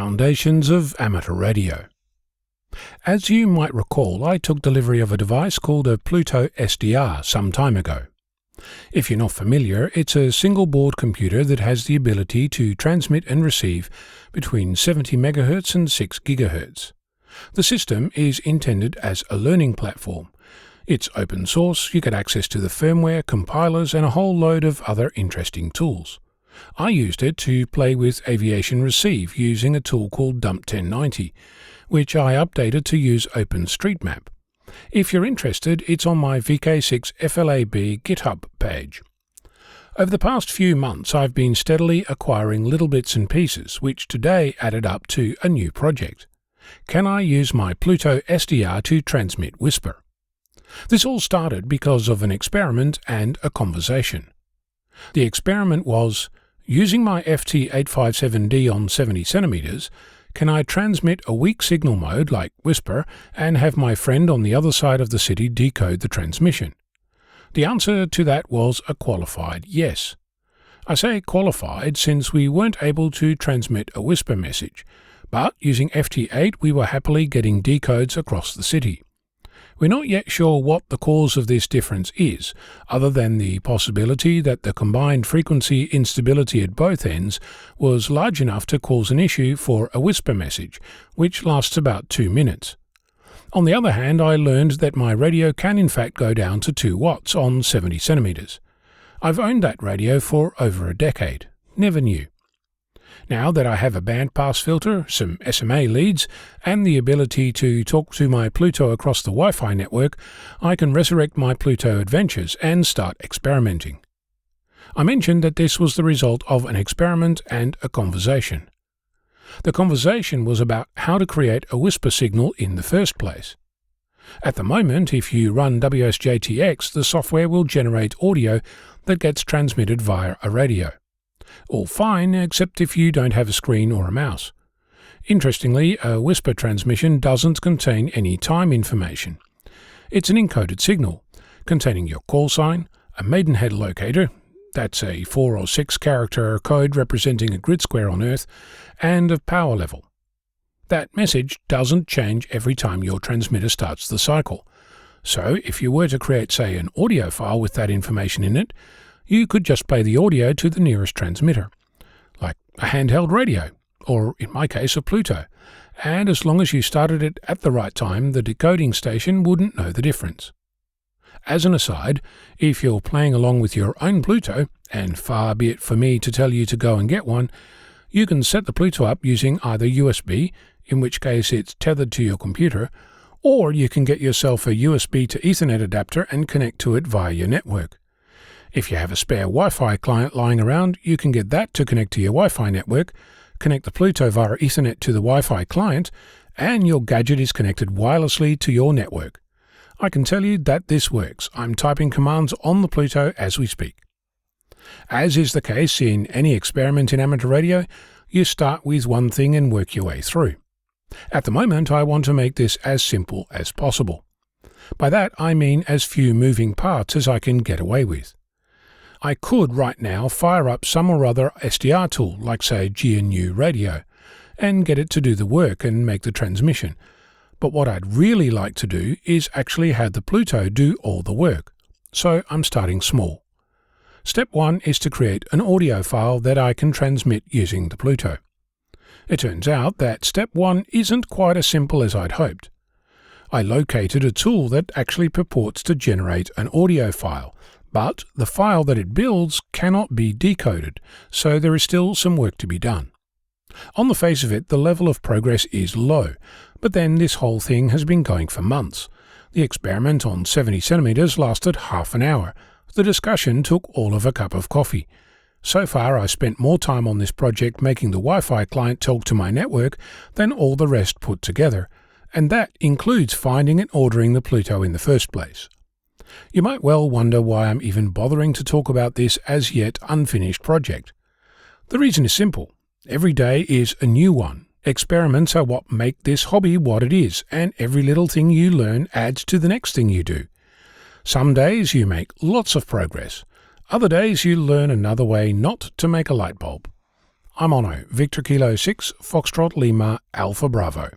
Foundations of Amateur Radio. As you might recall, I took delivery of a device called a PlutoSDR some time ago. If you're not familiar, it's a single-board computer that has the ability to transmit and receive between 70 MHz and 6 GHz. The system is intended as a learning platform. It's open source, you get access to the firmware, compilers, and a whole load of other interesting tools. I used it to play with aviation receive using a tool called Dump 1090, which I updated to use OpenStreetMap. If you're interested, it's on my VK6 FLAB GitHub page. Over the past few months, I've been steadily acquiring little bits and pieces, which today added up to a new project. Can I use my PlutoSDR to transmit Whisper? This all started because of an experiment and a conversation. The experiment was, using my FT857D on 70 cm, can I transmit a weak signal mode like Whisper and have my friend on the other side of the city decode the transmission? The answer to that was a qualified yes. I say qualified since we weren't able to transmit a Whisper message, but using FT8 we were happily getting decodes across the city. We're not yet sure what the cause of this difference is, other than the possibility that the combined frequency instability at both ends was large enough to cause an issue for a Whisper message, which lasts about 2 minutes. On the other hand, I learned that my radio can in fact go down to 2 watts on 70 cm. I've owned that radio for over a decade. Never knew. Now that I have a bandpass filter, some SMA leads, and the ability to talk to my Pluto across the Wi-Fi network, I can resurrect my Pluto adventures and start experimenting. I mentioned that this was the result of an experiment and a conversation. The conversation was about how to create a Whisper signal in the first place. At the moment, if you run WSJTX, the software will generate audio that gets transmitted via a radio. All fine, except if you don't have a screen or a mouse. Interestingly, a Whisper transmission doesn't contain any time information. It's an encoded signal, containing your call sign, a Maidenhead locator, that's a 4 or 6 character code representing a grid square on Earth, and a power level. That message doesn't change every time your transmitter starts the cycle. So if you were to create, say, an audio file with that information in it, you could just play the audio to the nearest transmitter, like a handheld radio, or in my case a Pluto, and as long as you started it at the right time, the decoding station wouldn't know the difference. As an aside, if you're playing along with your own Pluto, and far be it for me to tell you to go and get one, you can set the Pluto up using either USB, in which case it's tethered to your computer, or you can get yourself a USB to Ethernet adapter and connect to it via your network. If you have a spare Wi-Fi client lying around, you can get that to connect to your Wi-Fi network, connect the Pluto via Ethernet to the Wi-Fi client, and your gadget is connected wirelessly to your network. I can tell you that this works. I'm typing commands on the Pluto as we speak. As is the case in any experiment in amateur radio, you start with one thing and work your way through. At the moment, I want to make this as simple as possible. By that, I mean as few moving parts as I can get away with. I could right now fire up some or other SDR tool, like say GNU Radio, and get it to do the work and make the transmission. But what I'd really like to do is actually have the Pluto do all the work. So I'm starting small. Step 1 is to create an audio file that I can transmit using the Pluto. It turns out that step 1 isn't quite as simple as I'd hoped. I located a tool that actually purports to generate an audio file, but the file that it builds cannot be decoded, so there is still some work to be done. On the face of it, the level of progress is low, but then this whole thing has been going for months. The experiment on 70 cm lasted half an hour. The discussion took all of a cup of coffee. So far, I spent more time on this project making the Wi-Fi client talk to my network than all the rest put together, and that includes finding and ordering the Pluto in the first place. You might well wonder why I'm even bothering to talk about this as yet unfinished project. The reason is simple. Every day is a new one. Experiments are what make this hobby what it is, and every little thing you learn adds to the next thing you do. Some days you make lots of progress. Other days you learn another way not to make a light bulb. I'm Onno, Victor Kilo 6, Foxtrot Lima, Alpha Bravo.